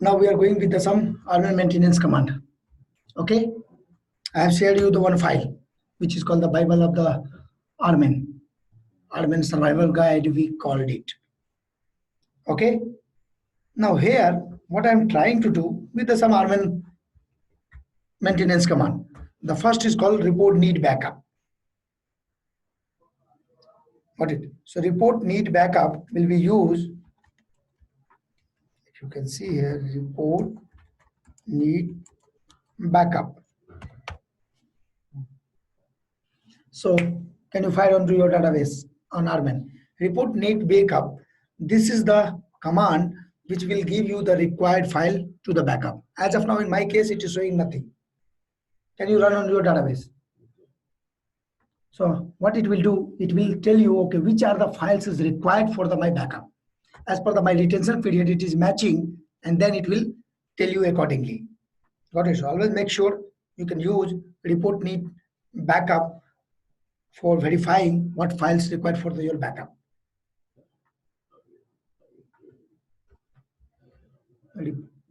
Now we are going with the some Armin maintenance command. Okay, I have shared you the one file which is called the Bible of the Armin. Armin Survival Guide we called it. Okay, now here what I am trying to do with the some Armin maintenance command. The first is called report need backup. Got it? So report need backup will be used. If you can see here, report need backup. So can you fire onto your database on Armin? Report need backup. This is the command which will give you the required file to the backup. As of now, in my case, it is showing nothing. Can you run on your database? So what it will do, it will tell you, okay, which are the files is required for the my backup. As per the my retention period, it is matching, and then it will tell you accordingly. Got it? So always make sure you can use report need backup for verifying what files required for your backup.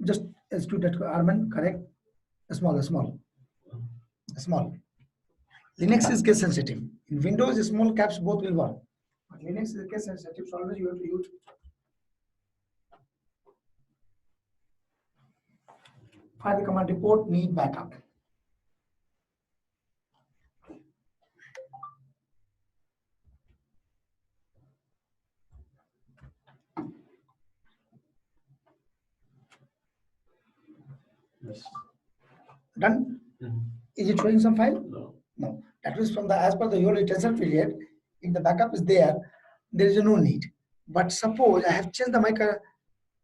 Just execute that Armin, correct? Small. Linux is case sensitive. In Windows, small caps both will work. But Linux is case sensitive, so always you have to use. File the command report need backup. Yes. Done? Is it showing some file? No. That is from the as per the your retention period. If the backup is there is no need. But suppose I have changed the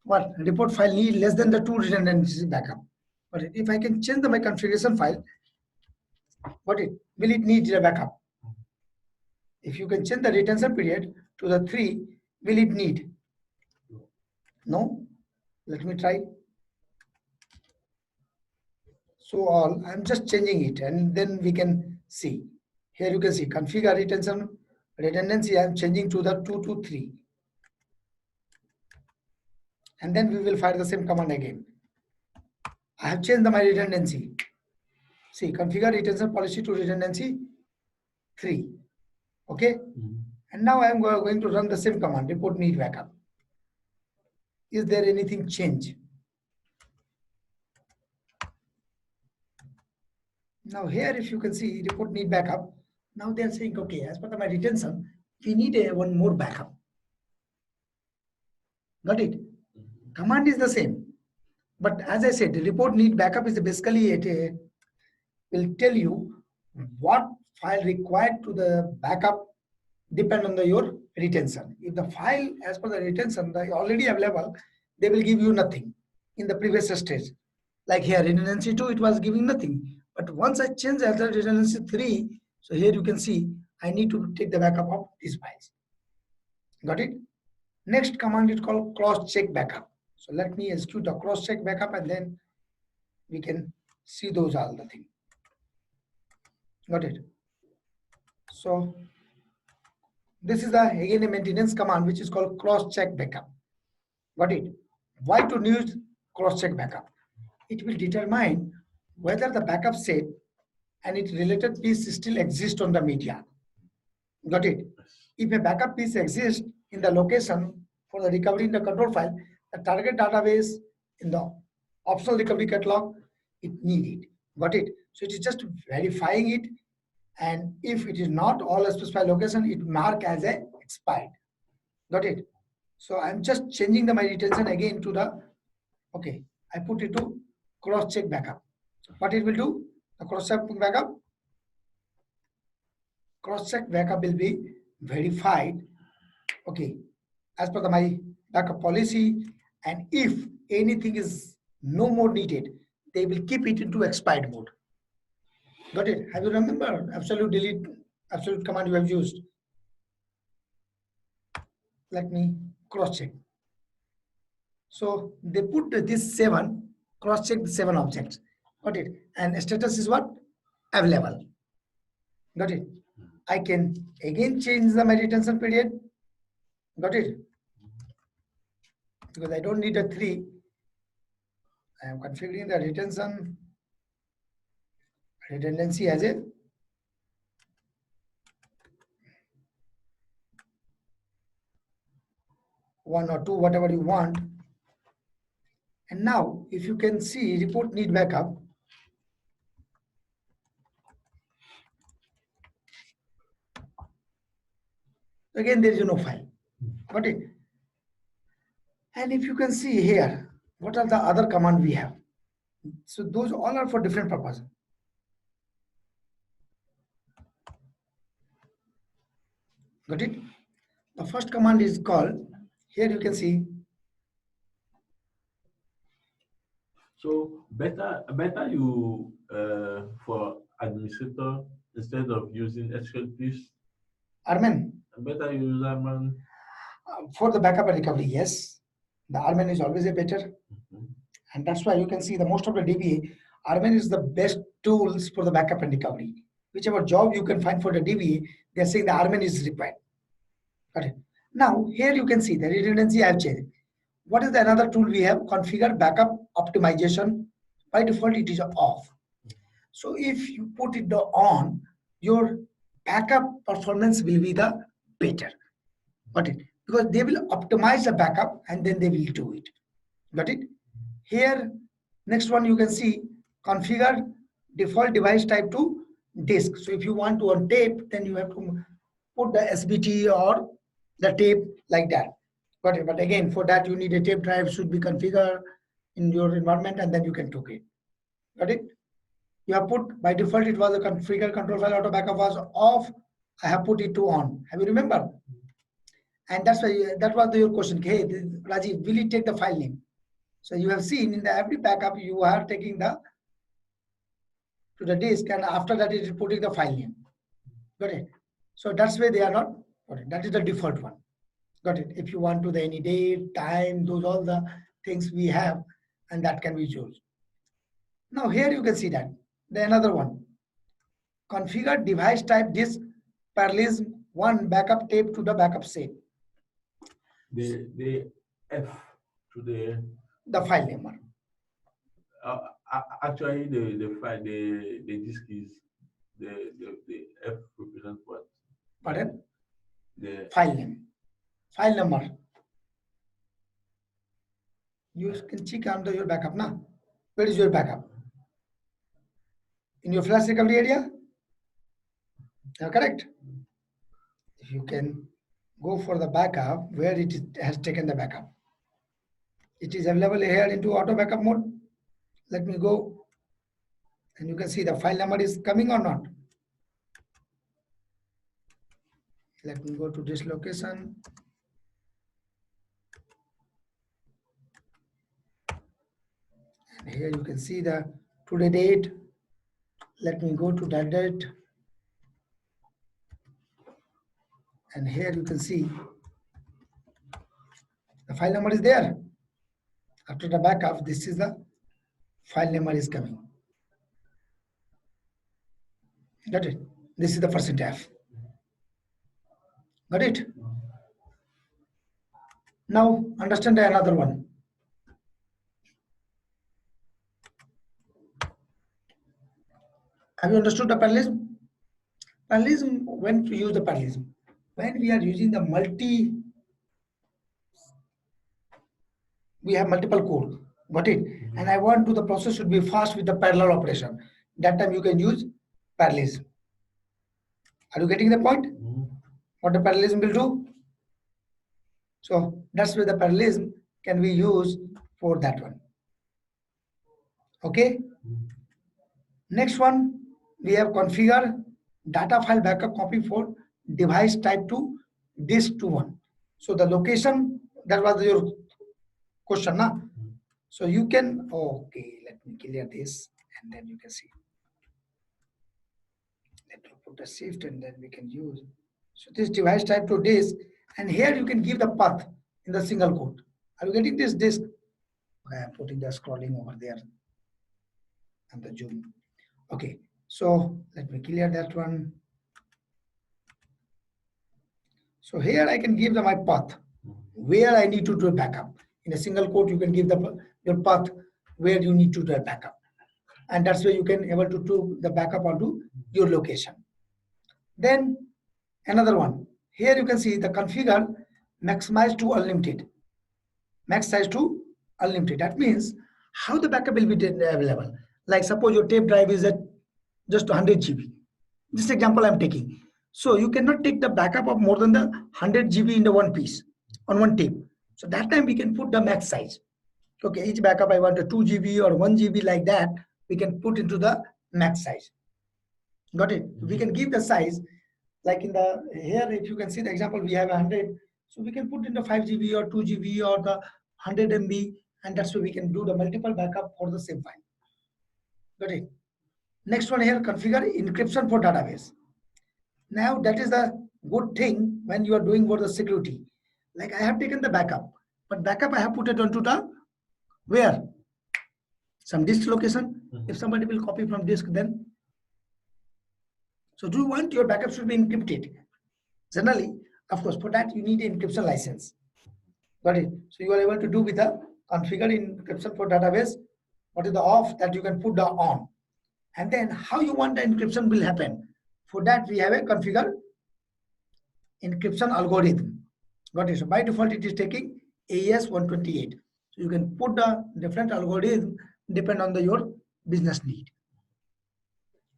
what report file need less than the 2 redundancy backup. But if I can change my configuration file, will it need a backup? If you can change the retention period to the 3, will it need? No. Let me try. So all I'm just changing it, and then we can see. Here you can see configure retention redundancy. I'm changing to the 2 to 3, and then we will fire the same command again. I have changed my redundancy. See, configure retention policy to redundancy 3. Okay. And now I am going to run the same command, report need backup. Is there anything change? Now here, if you can see report need backup, now they are saying, okay, as per my retention, we need one more backup. Got it? Command is the same. But as I said, the report need backup is basically it will tell you what file required to the backup depend on your retention. If the file as per the retention the already available, they will give you nothing in the previous stage. Like here redundancy 2, it was giving nothing. But once I change as redundancy 3, so here you can see I need to take the backup of these files. Got it? Next command is called cross check backup. So let me execute the cross check backup, and then we can see those all the things. Got it? So this is the again a maintenance command which is called cross check backup. Got it? Why to use cross check backup? It will determine whether the backup set and its related piece still exists on the media. Got it? If a backup piece exists in the location for the recovery in the control file, the target database in the optional recovery catalog, it needed. Got it? So it is just verifying it, and if it is not all specified location, it mark as a expired. Got it? So I'm just changing my retention again to the, okay, I put it to cross check backup. What it will do? The cross check backup will be verified, okay, as per my backup policy, and if anything is no more needed, they will keep it into expired mode. Got it? Have you remember absolute delete, absolute command you have used? Let me cross check. So they put this 7, cross check the 7 objects. Got it? And status is what? Available. Got it? I can again change the my retention period. Got it? Because I don't need a 3. I am configuring the redundancy as a 1 or 2, whatever you want. And now, if you can see report need backup, again there is no file. Got it? And if you can see here, what are the other command we have? So those all are for different purposes. Got it? The first command is called, here you can see. So better you for administrator instead of using SQL, please. Armen. Better you use Armen. For the backup and recovery, yes. The Armen is always a better. And that's why you can see the most of the DBA, Armen is the best tools for the backup and recovery. Whichever job you can find for the DBA, they're saying the Armen is required. Got it? Now, here you can see the redundancy I have changed. What is the another tool we have? Configure backup optimization. By default, it is off. So if you put it on, your backup performance will be the better. Got it? Because they will optimize the backup and then they will do it. Got it? Here, next one you can see configure default device type to disk. So if you want to on tape, then you have to put the SBT or the tape like that. Got it? But again, for that you need a tape drive should be configured in your environment and then you can take it. Got it? You have put by default it was a configure control file auto backup was off. I have put it to on. Have you remember? And that's why that was your question. Hey, Rajiv, will it take the file name? So you have seen in the every backup you are taking the to the disk and after that it is putting the file name. Got it? So that's why they are not. Got it? That is the default one. Got it? If you want to the any date, time, those all the things we have, and that can be chosen. Now here you can see that the another one. Configure device type disk parallelism one backup tape to the backup save. The F to the file name. Actually, the file the disk is the F represents what? Pardon? The file name, file number. You can check under your backup now. Where is your backup? In your flash recovery area? Correct. If you can go for the backup where it has taken the backup. It is available here into auto backup mode. Let me go and you can see the file number is coming or not. Let me go to this location. And here you can see the today date. Let me go to that date. And here you can see the file number is there. After the backup, this is the file number is coming. Got it? This is the %F. Got it? Now understand another one. Have you understood the parallelism? Parallelism, when to use the parallelism? When we are using the we have multiple code. Got it? And I want to the process should be fast with the parallel operation. That time you can use parallelism. Are you getting the point? What the parallelism will do? So that's where the parallelism can be used for that one. Okay. Next one, we have configure data file backup copy for device type 2 disk to 1. So the location, that was your question, na? So you can, okay, let me clear this and then you can see. Let me put the shift and then we can use. So this device type to disk, and here you can give the path in the single quote. Are you getting this disk? I am putting the scrolling over there and the zoom. Okay, so let me clear that one. So here I can give them my path where I need to do a backup. In a single quote, you can give the your path where you need to do a backup. And that's where you can able to do the backup onto your location. Then another one. Here you can see the configure maximize to unlimited. Max size to unlimited. That means how the backup will be available. Like suppose your tape drive is at just 100 GB. This example I'm taking. So you cannot take the backup of more than the 100 GB in the one piece on one tape. So that time we can put the max size. Okay, each backup I want a 2 GB or 1 GB like that, we can put into the max size. Got it? We can give the size like in the here, if you can see the example, we have 100. So we can put in the 5 GB or 2 GB or the 100 MB, and that's why we can do the multiple backup for the same file. Got it? Next one here, configure encryption for database. Now that is the good thing when you are doing for the security. Like I have taken the backup, but backup I have put it onto the where? Some disk location. If somebody will copy from disk, then. So do you want your backup should be encrypted? Generally, of course, for that you need an encryption license. Got it? So you are able to do with the configure encryption for database. What is the off that you can put the on? And then how you want the encryption will happen. For that we have a configure encryption algorithm. Got it? So by default it is taking AES 128. So you can put the different algorithm depend on your business need.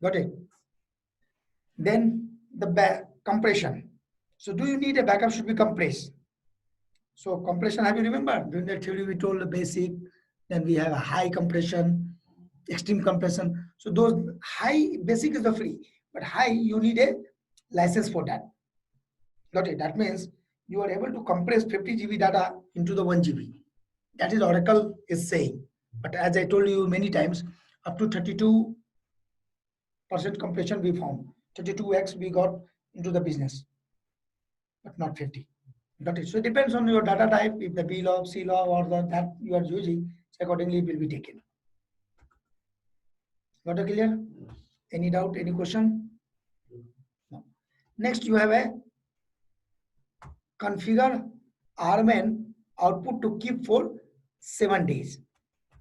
Got it? Then the compression. So do you need a backup should be compressed? So compression, have you remembered? During the theory we told the basic, then we have a high compression, extreme compression. So those high, basic is the free, but high you need a license for that. Got it? That means you are able to compress 50 GB data into the 1 GB. That is Oracle is saying. But as I told you many times, up to 32% compression we found. 32x we got into the business, but not 50. Got it? So it depends on your data type. If the B log, C log, or that you are using, so accordingly it will be taken. Got it clear? Any doubt? Any question? No. Next, you have a configure RMN output to keep for 7 days.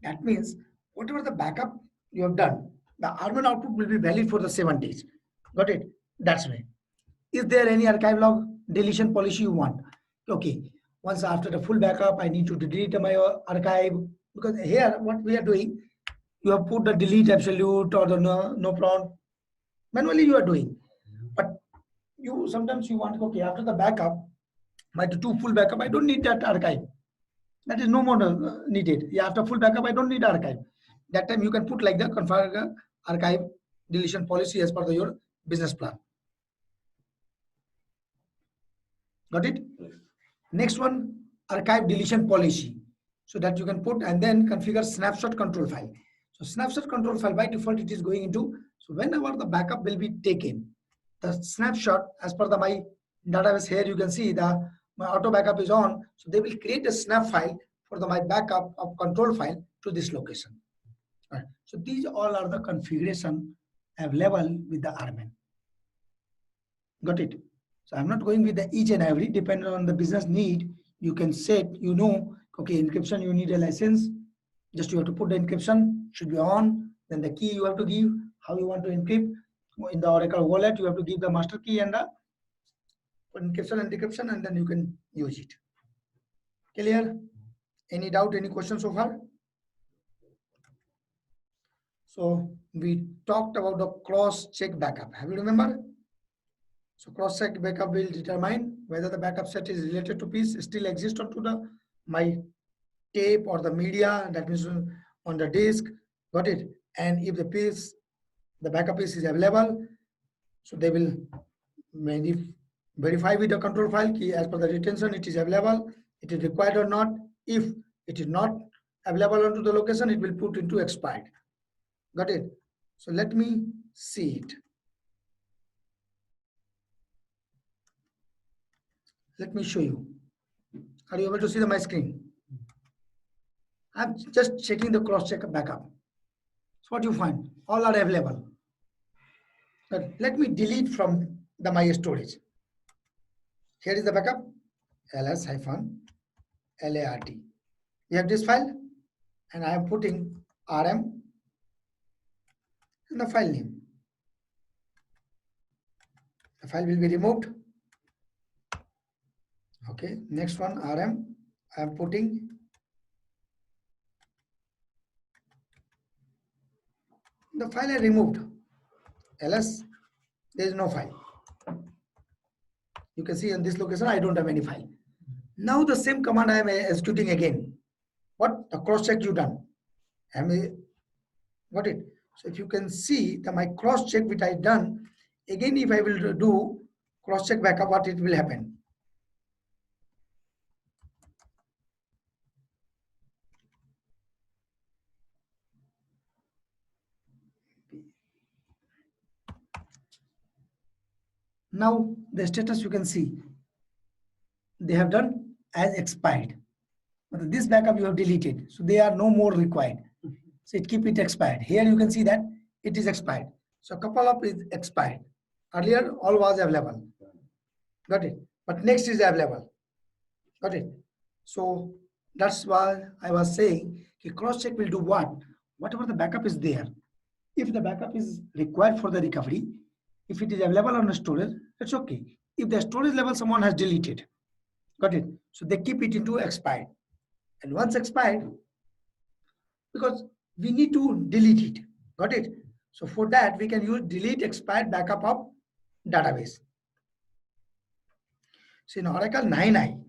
That means whatever the backup you have done, the RMN output will be valid for the 7 days. Got it? That's right. Is there any archive log deletion policy you want? Okay. Once after the full backup, I need to delete my archive, because here what we are doing, you have put the delete absolute or the no prompt. Manually you are doing, but you sometimes you want, okay, after the backup, my do full backup, I don't need that archive. That is no more needed. Yeah, after full backup, I don't need archive. That time you can put like the configure archive deletion policy as per your business plan. Got it? Next one, archive deletion policy. So that you can put and then configure snapshot control file. So snapshot control file by default it is going into, so whenever the backup will be taken, the snapshot as per my database here you can see my auto backup is on. So they will create a snap file for my backup of control file to this location. Right. So these all are the configuration available with the RMN. Got it? So I'm not going with the each and every, depending on the business need, you can set, okay, encryption, you need a license. Just you have to put the encryption, should be on. Then the key you have to give, how you want to encrypt. In the Oracle wallet, you have to give the master key and the encryption and decryption, and then you can use it. Clear? Any doubt, any questions so far? So we talked about the cross-check backup. Have you remember? So cross-check backup will determine whether the backup set is related to piece still exists onto my tape or the media, that means on the disk. Got it? And if the backup piece is available, so they will verify with the control file key as per the retention it is available, it is required or not. If it is not available onto the location, it will put into expired. Got it? So let me see it. Let me show you. Are you able to see my screen? I'm just checking the cross-check backup. So what you find? All are available. But let me delete from my storage. Here is the backup, ls-lart. We have this file, and I am putting rm and the file name. The file will be removed. Okay, next one rm. I am putting the file I removed. ls, there is no file. You can see in this location I don't have any file. Now the same command I am executing again. What? The cross check you done. Got it? So if you can see the my cross check which I done, again if I will do cross check backup, what it will happen? Now the status you can see, they have done as expired. But this backup you have deleted, so they are no more required. So it keep it expired. Here you can see that it is expired. So couple of is expired. Earlier all was available. Got it? But next is available. Got it? So that's why I was saying cross check will do what? Whatever the backup is there. If the backup is required for the recovery, if it is available on the storage, that's okay. If the storage level someone has deleted, got it? So they keep it into expired. And once expired, because we need to delete it, got it? So for that, we can use delete expired backup of database. So in Oracle 9i,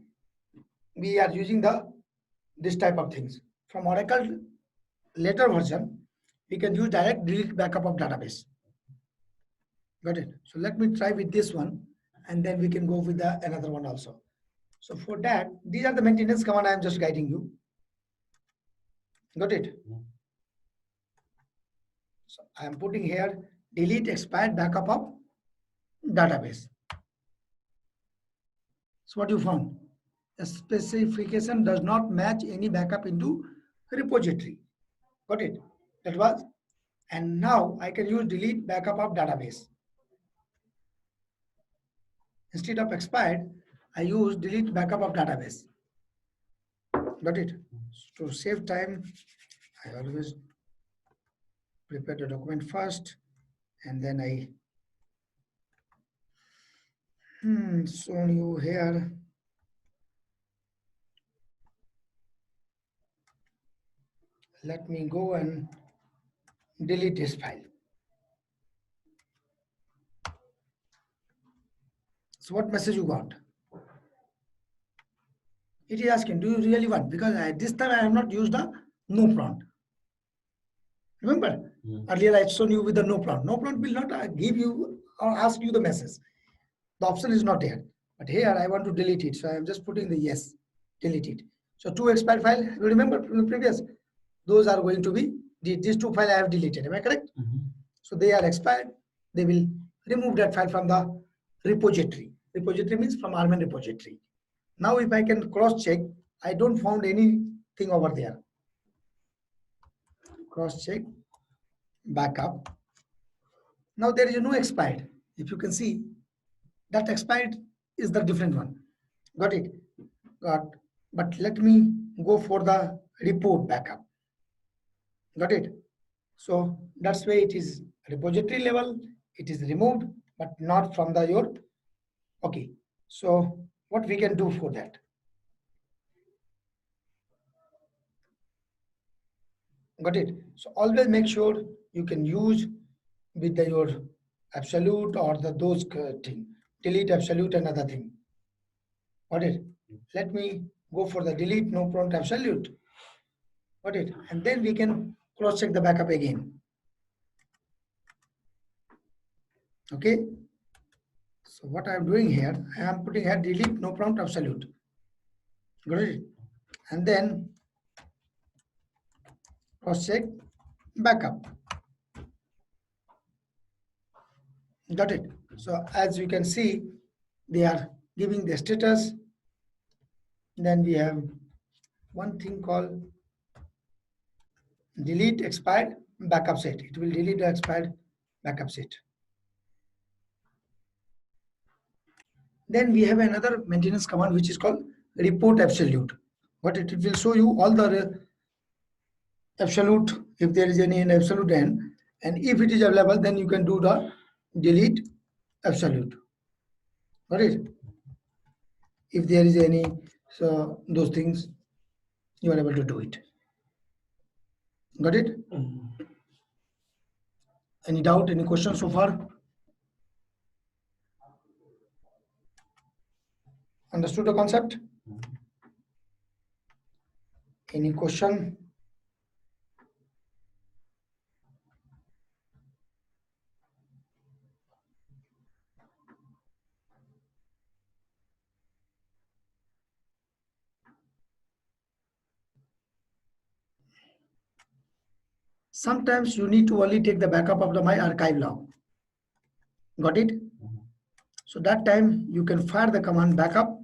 we are using this type of things. From Oracle later version, we can use direct delete backup of database. Got it? So let me try with this one, and then we can go with another one also. So for that, these are the maintenance command I am just guiding you. Got it? So I am putting here delete expired backup of database. So what you found? The specification does not match any backup into repository. Got it? That was, and now I can use delete backup of database. Instead of expired, I use delete backup of database. Got it? To save time, I always prepare the document first, and then I show you here. Let me go and delete this file. So what message you got? It is asking, do you really want? Because this time I have not used the no prompt. Remember, earlier I shown you with the no prompt. No prompt will not give you or ask you the message. The option is not there. But here I want to delete it. So I am just putting the yes, delete it. So two expired file, you remember from the previous, those are going to be, these two files I have deleted. Am I correct? So they are expired. They will remove that file from the repository. Repository means from Armen repository. Now if I can cross check, I don't found anything over there. Cross check, backup. Now there is no expired. If you can see, that expired is the different one. Got it? Got. But let me go for the report backup. Got it? So that's why it is repository level. It is removed, but not from the your. Okay. So what we can do for that? Got it? So always make sure you can use with your absolute or those thing. Delete absolute and other thing. Got it? Let me go for the delete no prompt absolute. Got it? And then we can cross check the backup again. Okay? So what I'm doing here, I am putting here delete no prompt absolute. Got it? And then cross check backup. Got it? So as you can see, they are giving the status. Then we have one thing called delete expired backup set. It will delete the expired backup set. Then we have another maintenance command which is called report absolute. What it will show you all the absolute, if there is any in absolute n, and if it is available, then you can do the delete absolute. Got it? If there is any, so those things you are able to do it. Got it? Any doubt, any question so far? Understood the concept? Any question? Sometimes you need to only take the backup of the my archive log. Got it? So that time you can fire the command backup.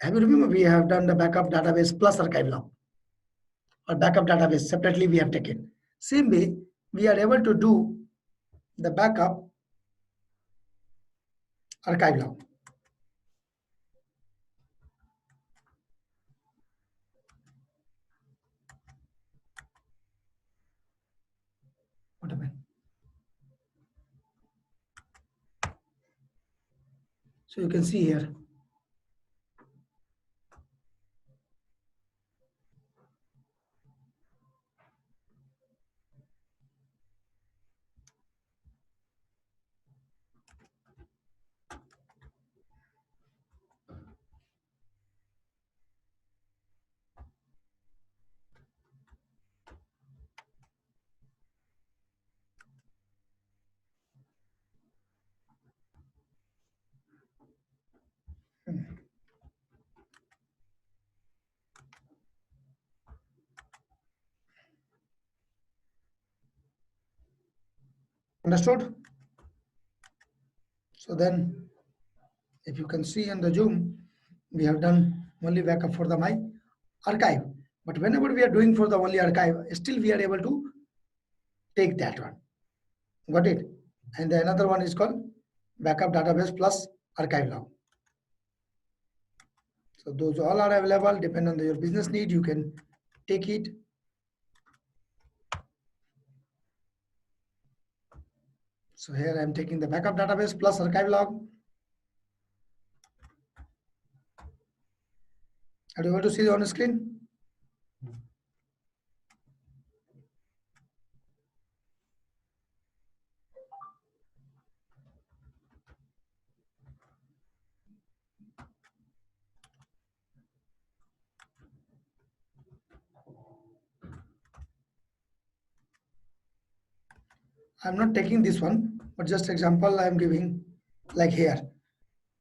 Have you remember we have done the backup database plus archive log, or backup database separately we have taken. Same way we are able to do the backup archive log. What happened? So you can see here. Understood? So then, if you can see in the Zoom, we have done only backup for the my archive. But whenever we are doing for the only archive, still we are able to take that one. Got it? And the another one is called backup database plus archive log. So those all are available, depend on your business need, you can take it. So here I am taking the backup database plus archive log. Are you able to see on the screen? I'm not taking this one, but just example I am giving, like here,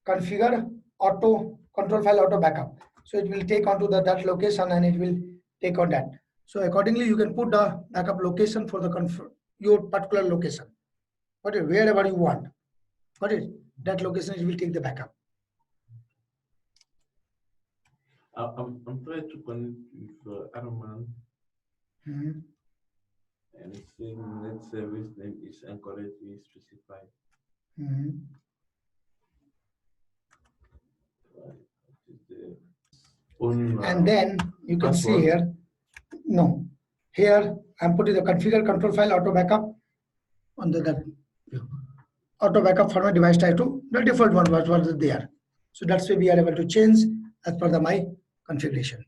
configure auto control file auto backup. So it will take onto that location and it will take on that. So accordingly, you can put the backup location for the your particular location. Got it? Wherever you want. Got it? That location it will take the backup. I'm trying to connect with Arman, Mhm. and it's saying net service name is incorrectly specified. Mhm. And then you can see here, no, here I'm putting the configure control file auto backup on that auto backup format device type to the default one was there. So that's why we are able to change as per the my configuration.